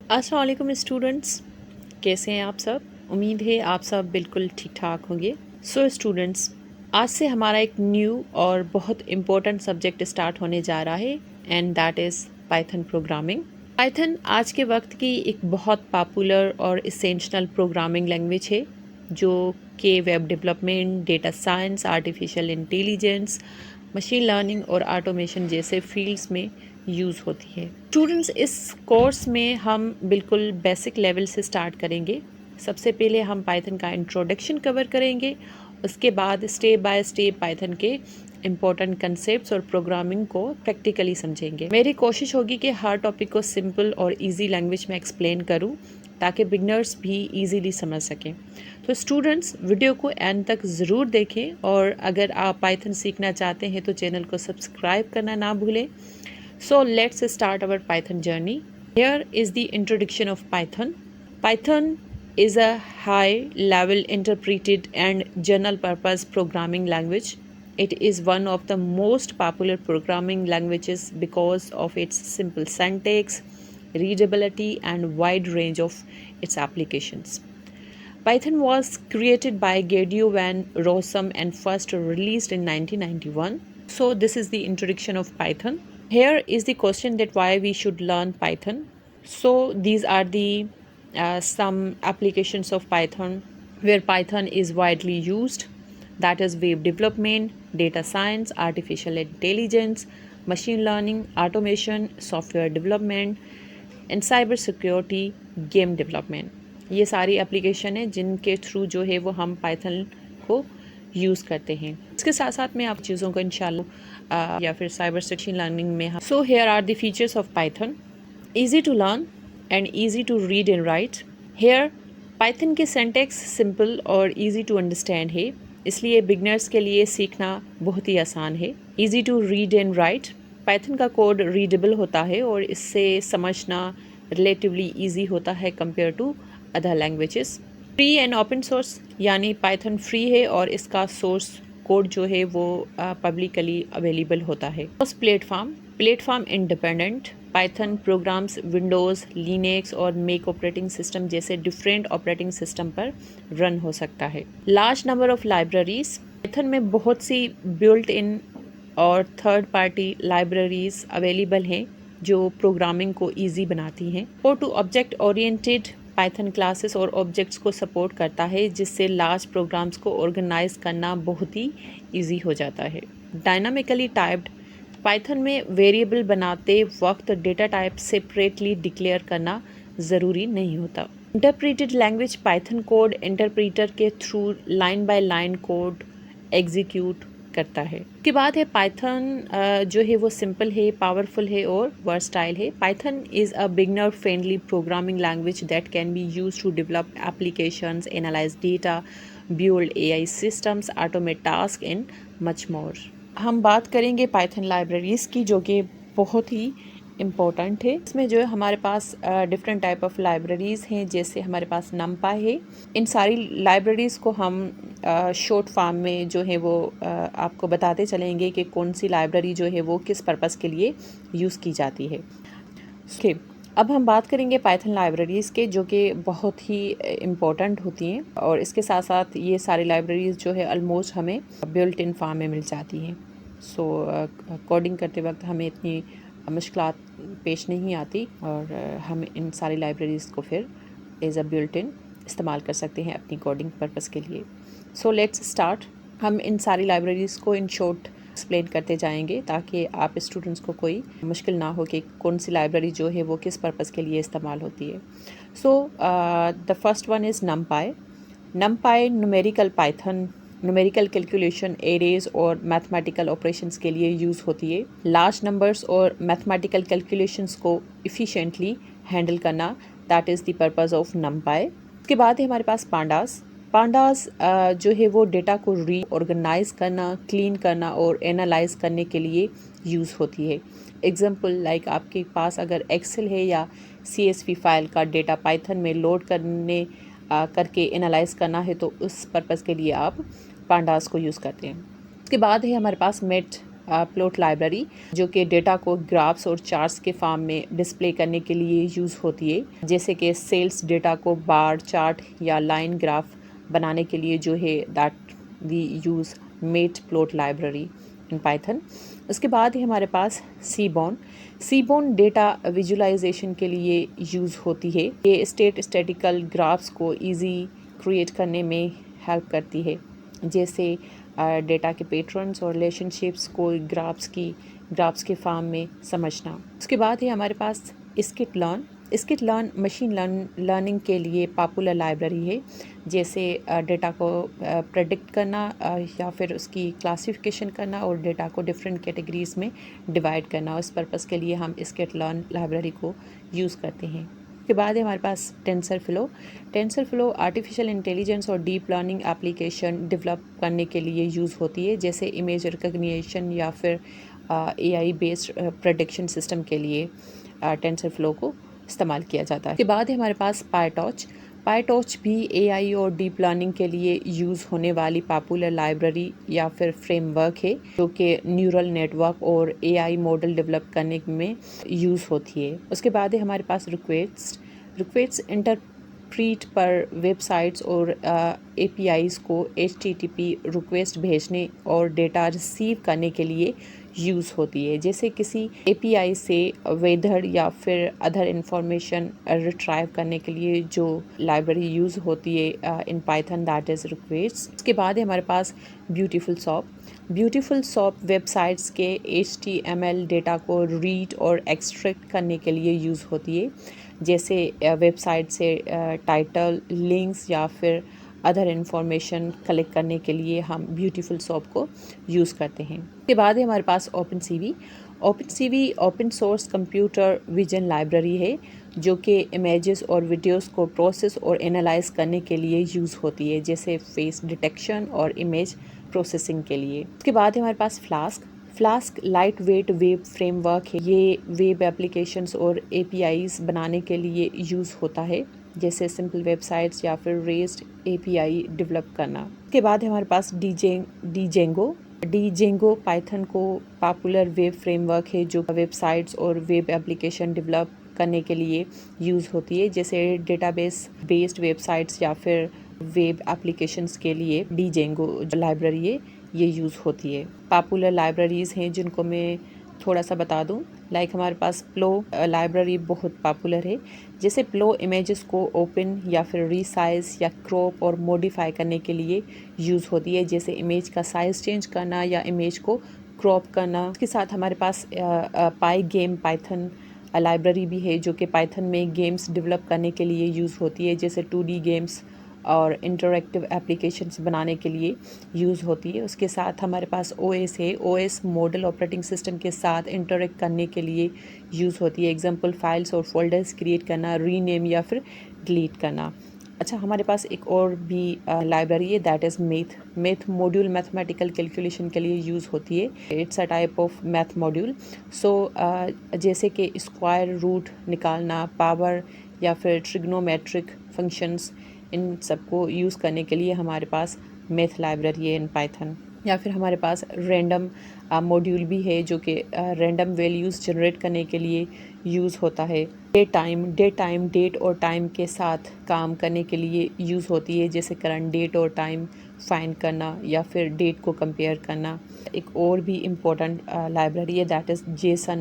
अस्सलाम वालेकुम स्टूडेंट्स, कैसे हैं आप सब। उम्मीद है आप सब बिल्कुल ठीक ठाक होंगे। सो स्टूडेंट्स, आज से हमारा एक न्यू और बहुत इम्पोर्टेंट सब्जेक्ट स्टार्ट होने जा रहा है and that is Python programming. Python आज के वक्त की एक बहुत पॉपुलर और इसेंशियल प्रोग्रामिंग लैंग्वेज है जो कि web development, data science, artificial intelligence, machine learning और ऑटोमेशन जैसे फील्ड्स में यूज़ होती है। स्टूडेंट्स, इस कोर्स में हम बिल्कुल बेसिक लेवल से स्टार्ट करेंगे। सबसे पहले हम पाइथन का इंट्रोडक्शन कवर करेंगे, उसके बाद स्टेप बाय स्टेप पाइथन के इम्पोर्टेंट कंसेप्ट्स और प्रोग्रामिंग को प्रैक्टिकली समझेंगे। मेरी कोशिश होगी कि हर टॉपिक को सिंपल और इजी लैंग्वेज में एक्सप्लेन करूं ताकि बिगनर्स भी इजीली समझ सकें। तो स्टूडेंट्स, वीडियो को एंड तक ज़रूर देखें और अगर आप पाइथन सीखना चाहते हैं तो चैनल को सब्सक्राइब करना ना भूलें। So let's start our Python journey. Here is the introduction of Python. Python is a high-level interpreted and general-purpose programming language. It is one of the most popular programming languages because of its simple syntax, readability, and wide range of its applications. Python was created by Gedeon Van Rossum and first released in 1991. So this is the introduction of Python. Here is the question that why we should learn Python. So these are the some applications of Python where Python is widely used. That is web development, data science, artificial intelligence, machine learning, automation, software development, and cyber security, game development. ये सारी application है जिनके through जो है वो हम Python को use करते हैं। इसके साथ साथ में आप चीज़ों को इंशाल्लाह या फिर साइबर सेक्शन लर्निंग में हम so here are the features of Python. Easy to learn and easy to read and write. Here Python के सिंटैक्स सिंपल और ईजी टू अंडरस्टैंड है, इसलिए बिगनर्स के लिए सीखना बहुत ही आसान है। Easy to read and write, Python का कोड रीडेबल होता है और इससे समझना रिलेटिवली ईजी होता है compare to other languages. Free and open source, यानी पाइथन फ्री है और इसका सोर्स कोड जो है वो पब्लिकली अवेलेबल होता है। Platform independent, Python programs Windows, Linux और मैक ऑपरेटिंग सिस्टम जैसे डिफरेंट ऑपरेटिंग सिस्टम पर रन हो सकता है। Large number of libraries, Python में बहुत सी बिल्ट इन और थर्ड पार्टी लाइब्रेरीज अवेलेबल हैं जो प्रोग्रामिंग को ईजी बनाती हैं। और to object oriented, Python classes और ऑब्जेक्ट्स को सपोर्ट करता है जिससे लार्ज प्रोग्राम्स को ऑर्गेनाइज करना बहुत ही इजी हो जाता है। डायनामिकली टाइप्ड, पाइथन में वेरिएबल बनाते वक्त डेटा टाइप सेपरेटली डिक्लेयर करना ज़रूरी नहीं होता। Interpreted language, Python code interpreter के through line by line code execute करता है। उसके बाद है पाइथन जो है वो सिंपल है, पावरफुल है और वर्सटाइल है। Python is a beginner friendly programming language that can be use to develop applications, analyse data, build AI systems, automate task and much more. हम बात करेंगे पाइथन लाइब्रेरीज़ की जो कि बहुत ही इम्पोर्टेंट है। इसमें जो है हमारे पास डिफरेंट टाइप ऑफ लाइब्रेरीज़ हैं, जैसे हमारे पास नमपाई है। इन सारी लाइब्रेरीज़ को हम शॉर्ट फॉर्म में जो है वो आपको बताते चलेंगे कि कौन सी लाइब्रेरी जो है वो किस पर्पज़ के लिए यूज़ की जाती है। ओके, अब हम बात करेंगे पाइथन लाइब्रेरीज़ के जो कि बहुत ही इम्पोर्टेंट होती हैं और इसके साथ साथ ये सारी लाइब्रेरीज़ जो है ऑलमोस्ट हमें बिल्ट इन फॉर्म में मिल जाती हैं। सो कोडिंग करते वक्त हमें इतनी मुश्किलात पेश नहीं आती और हम इन सारी लाइब्रेरीज़ को फिर एज अ बिल्ट इन इस्तेमाल कर सकते हैं अपनी कोडिंग पर्पज़ के लिए। So let's start. हम इन सारी लाइब्रेरीज़ को इन शॉर्ट एक्सप्लेन करते जाएंगे ताकि आप स्टूडेंट्स को कोई मुश्किल ना हो कि कौन सी लाइब्रेरी जो है वो किस पर्पज़ के लिए इस्तेमाल होती है। So the first one is नमपाई। नमपाई numerical Python, numerical calculation, arrays और मैथमेटिकल ऑपरेशंस के लिए यूज़ होती है। लार्ज नंबर्स और मैथमेटिकल कैलकुलेशंस को इफ़िशेंटली हैंडल करना, that is the purpose of नमपाई। उसके बाद है हमारे पास पांडास। पांडास जो है वो डेटा को रीऑर्गेनाइज करना, क्लीन करना और एनालाइज करने के लिए यूज़ होती है। एग्जांपल लाइक आपके पास अगर एक्सेल है या CSV फाइल का डेटा पाइथन में लोड करके एनालाइज करना है तो उस पर्पज़ के लिए आप पांडास को यूज़ करते हैं। उसके बाद है हमारे पास प्लॉट लाइब्रेरी, जो कि डेटा को ग्राफ्स और चार्ट्स के फॉर्म में डिस्प्ले करने के लिए यूज़ होती है। जैसे कि सेल्स डेटा को बार चार्ट या लाइन ग्राफ बनाने के लिए जो है that we use matplotlib library in Python. उसके बाद ही हमारे पास सीबॉन डेटा विजुअलाइजेशन के लिए यूज़ होती है। ये स्टैटिकल ग्राफ्स को इजी क्रिएट करने में हेल्प करती है, जैसे डेटा के पैटर्न्स और रिलेशनशिप्स को ग्राफ्स के फॉर्म में समझना। उसके बाद ही हमारे पास स्किट लर्न मशीन लर्निंग के लिए पॉपुलर लाइब्रेरी है। जैसे डेटा को प्रेडिक्ट करना या फिर उसकी क्लासिफिकेशन करना और डेटा को डिफरेंट कैटेगरीज में डिवाइड करना। उस पर्पज़ के लिए हम स्किट लर्न लाइब्रेरी को यूज़ करते हैं। उसके बाद है हमारे पास टेंसरफ्लो आर्टिफिशियल इंटेलिजेंस और डीप लर्निंग एप्लीकेशन डेवलप करने के लिए यूज़ होती है, जैसे इमेज रिकग्निशन या फिर एआई बेस्ड प्रेडिक्शन सिस्टम के लिए टेंसरफ्लो को इस्तेमाल किया जाता है। उसके बाद है हमारे पास पायटॉर्च भी एआई और डीप लर्निंग के लिए यूज़ होने वाली पॉपुलर लाइब्रेरी या फिर फ्रेमवर्क है, जो कि न्यूरल नेटवर्क और एआई मॉडल डेवलप करने में यूज़ होती है। उसके बाद है हमारे पास रिक्वेस्ट इंटरप्रीट पर वेबसाइट्स और एपीआईज़ को एचटीटीपी रिक्वेस्ट भेजने और डेटा रिसीव करने के लिए यूज़ होती है। जैसे किसी एपीआई से वेदर या फिर अदर इंफॉर्मेशन रिट्राइव करने के लिए जो लाइब्रेरी यूज़ होती है in Python, that is request. उसके बाद है हमारे पास ब्यूटीफुल सॉप वेबसाइट्स के HTML डेटा को रीड और एक्सट्रैक्ट करने के लिए यूज़ होती है। जैसे वेबसाइट से टाइटल, लिंक्स या फिर अदर इंफॉर्मेशन कलेक्ट करने के लिए हम ब्यूटीफुल सॉप को यूज़ करते हैं। उसके बाद है हमारे पास open open source computer vision library है, जो कि इमेजेस और वीडियोस को प्रोसेस और एनालाइज करने के लिए यूज़ होती है, जैसे फेस डिटेक्शन और इमेज प्रोसेसिंग के लिए। उसके बाद है हमारे पास Flask light weight web framework है। ये वेब एप्लीकेशंस और एपीआईज बनाने के लिए यूज़ होता है, जैसे सिंपल वेबसाइट्स या फिर रेस्ट एपीआई डेवलप करना। उसके बाद है हमारे पास डीजेंगो पाइथन को पॉपुलर वेब फ्रेमवर्क है, जो वेबसाइट्स और वेब एप्लीकेशन डेवलप करने के लिए यूज़ होती है, जैसे डेटाबेस बेस्ड वेबसाइट्स या फिर वेब एप्लीकेशंस के लिए डीजेंगो लाइब्रेरी है, ये यूज़ होती है। पॉपुलर लाइब्रेरीज़ हैं जिनको मैं थोड़ा सा बता दूं, लाइक हमारे पास प्लो लाइब्रेरी बहुत पॉपुलर है। जैसे प्लो इमेजेस को ओपन या फिर रीसाइज या क्रॉप और मॉडिफाई करने के लिए यूज़ होती है, जैसे इमेज का साइज़ चेंज करना या इमेज को क्रॉप करना। इसके साथ हमारे पास पाई गेम पाइथन लाइब्रेरी भी है, जो कि पाइथन में गेम्स डेवलप करने के लिए यूज़ होती है, जैसे 2D गेम्स और इंटरैक्टिव एप्लीकेशंस बनाने के लिए यूज़ होती है। उसके साथ हमारे पास OS है। OS मॉडल ऑपरेटिंग सिस्टम के साथ इंटरैक्ट करने के लिए यूज़ होती है, एग्जांपल फाइल्स और फोल्डर्स क्रिएट करना, रीनेम या फिर डिलीट करना। अच्छा, हमारे पास एक और भी लाइब्रेरी है, that is math module mathematical calculation के लिए यूज़ होती है। It's a type of math module. So जैसे कि स्क्वायर रूट निकालना, पावर या फिर ट्रिग्नोमेट्रिक फंक्शंस, इन सबको यूज़ करने के लिए हमारे पास मैथ लाइब्रेरी है इन पाइथन। या फिर हमारे पास रैंडम मॉड्यूल भी है, जो कि रैंडम वैल्यूज़ जनरेट करने के लिए यूज़ होता है। डेट और टाइम के साथ काम करने के लिए यूज़ होती है, जैसे करंट डेट और टाइम फाइंड करना या फिर डेट को कंपेयर करना। एक और भी इम्पोर्टेंट लाइब्रेरी है, दैट इज़ जेसन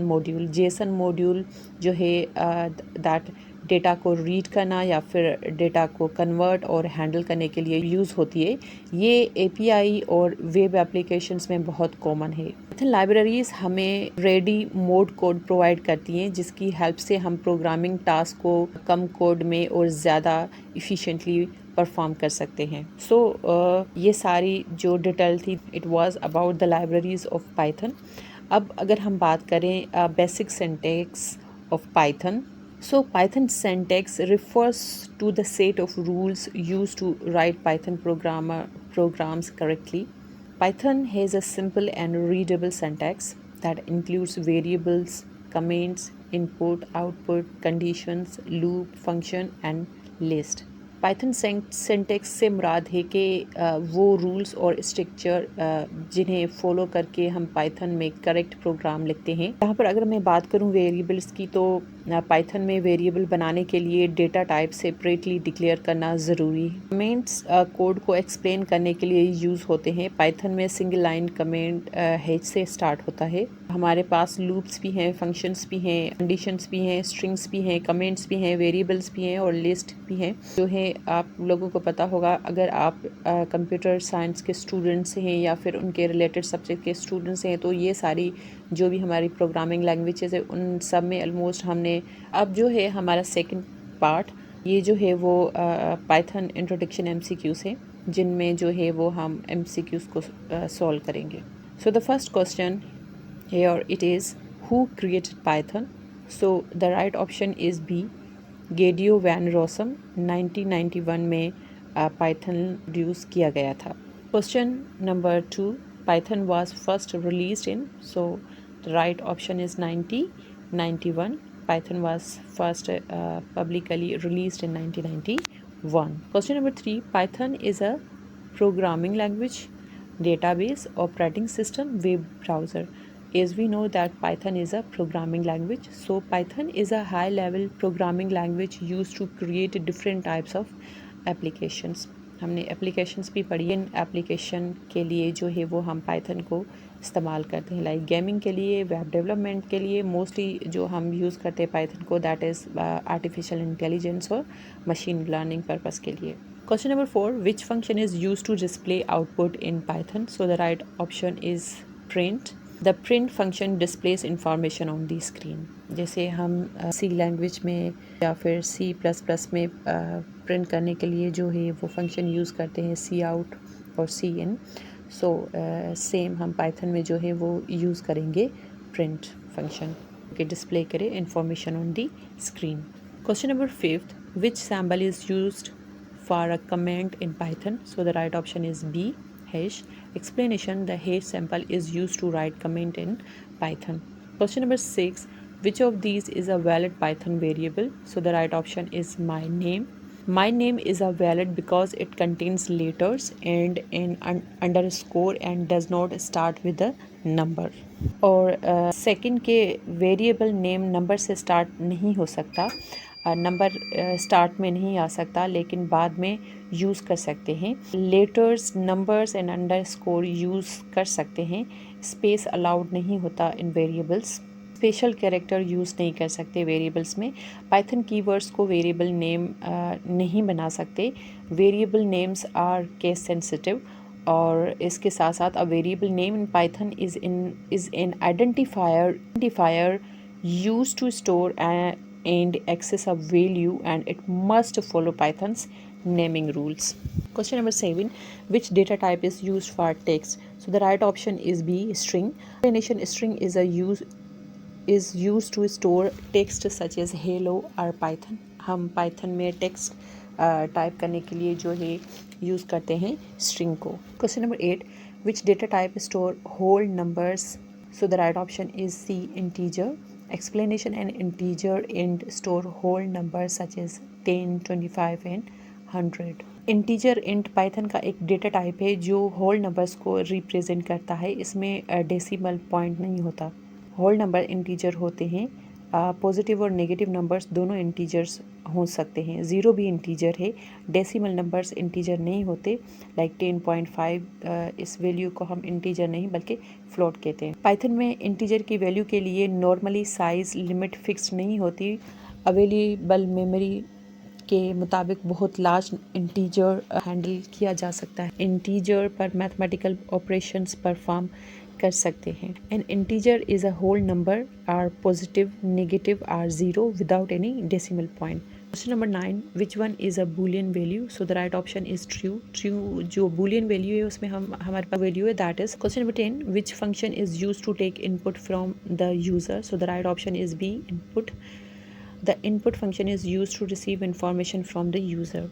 मॉड्यूल जो है दैट डेटा को रीड करना या फिर डेटा को कन्वर्ट और हैंडल करने के लिए यूज़ होती है। ये एपीआई और वेब एप्लीकेशंस में बहुत कॉमन है। पाइथन लाइब्रेरीज हमें रेडी मोड कोड प्रोवाइड करती हैं, जिसकी हेल्प से हम प्रोग्रामिंग टास्क को कम कोड में और ज़्यादा इफ़िशिएंटली परफॉर्म कर सकते हैं। ये सारी जो डिटेल थी, it was about the libraries of Python. अब अगर हम बात करें basic syntax of Python, so Python syntax refers to the set of rules used to write Python programs correctly. Python has a simple and readable syntax that includes variables, comments, input, output, conditions, loop, function, and list. Python syntax से मुराद है कि वो rules और structure जिन्हें follow करके हम Python में करेक्ट प्रोग्राम लिखते हैं। यहाँ पर अगर मैं बात करूँ वेरिएबल्स की, तो पाइथन में वेरिएबल बनाने के लिए डेटा टाइप सेपरेटली डिक्लेयर करना ज़रूरी है। कमेंट्स कोड को एक्सप्लेन करने के लिए यूज़ होते हैं। पाइथन में सिंगल लाइन कमेंट हेच से स्टार्ट होता है। हमारे पास लूप्स भी हैं, फंक्शंस भी हैं, कंडीशंस भी हैं, स्ट्रिंग्स भी हैं, कमेंट्स भी हैं, वेरिएबल्स भी हैं और लिस्ट भी हैं। जो है आप लोगों को पता होगा, अगर आप कंप्यूटर साइंस के स्टूडेंट्स हैं या फिर उनके रिलेटेड सब्जेक्ट के स्टूडेंट्स हैं, तो ये सारी जो भी हमारी प्रोग्रामिंग लैंग्वेजेस है उन सब में ऑलमोस्ट हमने, अब जो है हमारा सेकंड पार्ट ये जो है वो पाइथन इंट्रोडक्शन एमसीक्यूज है, जिनमें जो है वो हम एमसीक्यूज को सॉल्व करेंगे। So the first question here it is, who created Python? So the right option is B, Guido van Rossum 1991 में पाइथन इंट्रोड्यूस किया गया था। Question number 2, Python was first released in, so the right option is 1991, Python was first publicly released in 1991। Question number 3, Python is a programming language, database, operating system, web browser. As we know that Python is a programming language, so Python is a high level programming language used to create different types of applications. हमने applications भी पढ़ी। इन application के लिए जो है वो हम Python को इस्तेमाल करते हैं, लाइक गेमिंग के लिए, वेब डेवलपमेंट के लिए मोस्टली जो हम यूज़ करते हैं पाइथन को, दैट इज़ आर्टिफिशियल इंटेलिजेंस और मशीन लर्निंग पर्पस के लिए। Question number 4, which function is used to display output in Python? So the right option is print. The print function displays information on the screen. जैसे हम C language में या फिर C++ में print करने के लिए जो है वो फंक्शन यूज़ करते हैं, सी आउट और सी इन। सो सेम हम पाइथन में जो है वो यूज़ करेंगे प्रिंट फंक्शन के डिस्प्ले करे information on the screen. Question number 5, which symbol is used for a comment in Python? So the right option is B, hash. Explanation, the hash symbol is used to write comment in Python. Question number 6, which of these is a valid Python variable? So the right option is my name. My name is a valid because it contains letters and an underscore and does not start with a number. और second के variable name number से start नहीं हो सकता, number start में नहीं आ सकता, लेकिन बाद में यूज़ कर सकते हैं। Letters, numbers and underscore use कर सकते हैं। स्पेस अलाउड नहीं होता in variables. Special character use नहीं कर सकते वेरिएबल्स में। पाइथन कीवर्ड्स को वेरिएबल नेम नहीं बना सकते। Variable names are case sensitive. और इसके साथ साथ a variable name in Python is an identifier use to store and access a value, and it must follow Python's naming rules. Question number 7, which data type is used for text? So the right option is B, string. Explanation, string is used to store text such as hello or Python. हम Python में text type करने के लिए जो है use करते हैं string को। Question number 8, which data type store whole numbers? So the right option is C, integer. Explanation, an integer int store whole numbers such as 10, 25 and 100. Integer int Python का एक डेटा टाइप है जो whole numbers को represent करता है। इसमें decimal point नहीं होता। होल नंबर इंटीजर होते हैं। पॉजिटिव और नेगेटिव नंबर्स दोनों इंटीजर्स हो सकते हैं। ज़ीरो भी इंटीजर है। डेसिमल नंबर्स इंटीजर नहीं होते, लाइक 10.5 इस वैल्यू को हम इंटीजर नहीं बल्कि फ्लोट कहते हैं। पाइथन में इंटीजर की वैल्यू के लिए नॉर्मली साइज़ लिमिट फिक्स नहीं होती। अवेलेबल मेमोरी के मुताबिक बहुत लार्ज इंटीजर हैंडल किया जा सकता है। इंटीजर पर मैथमेटिकल ऑपरेशंस परफॉर्म कर सकते हैं। An integer is a whole number, or positive, negative, or zero without any decimal point. Question number 9, which one is a boolean value? So the right option is true. True जो boolean value है उसमें हमारे पास value है, that is. Question number 10, which function is use to take input from the user? So the right option is B, input. The input function is used to receive information from the user.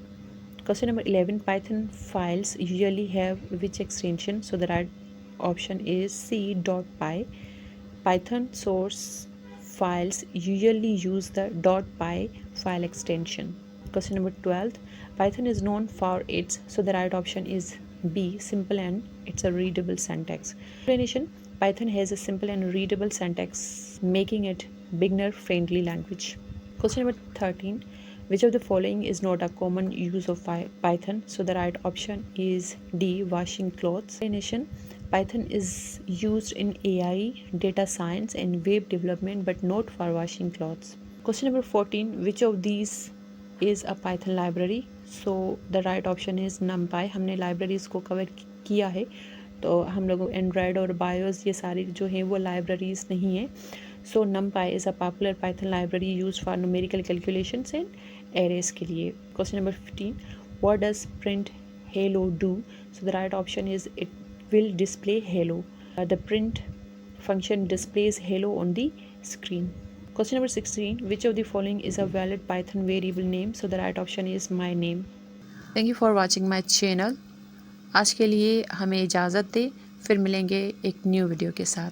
Question number 11, Python files usually have which extension? So the right option is C.py. Python source files usually use the .py file extension. Question number 12. Python is known for its, so the right option is B, simple and it's a readable syntax. Explanation. Python has a simple and readable syntax, making it beginner friendly language. Question number 13. Which of the following is not a common use of Python? So the right option is D, washing clothes. Explanation. Python is used in AI, data science and web development but not for washing clothes. Question number 14. Which of these is a Python library? So the right option is NumPy. हमने libraries को cover किया है, तो हम लोग Android और BIOS ये सारी जो हैं वो लाइब्रेरीज नहीं हैं. सो NumPy is a popular Python library use for numerical calculations and arrays के लिए. Question number 15. What does print hello do? So the right option is it will display hello. The print function displays hello on the screen. Question number 16. Which of the following is a valid Python variable name? So the right option is my name. Thank you for watching my channel. आज के लिए हमें इजाज़त दें, फिर मिलेंगे एक new video के साथ.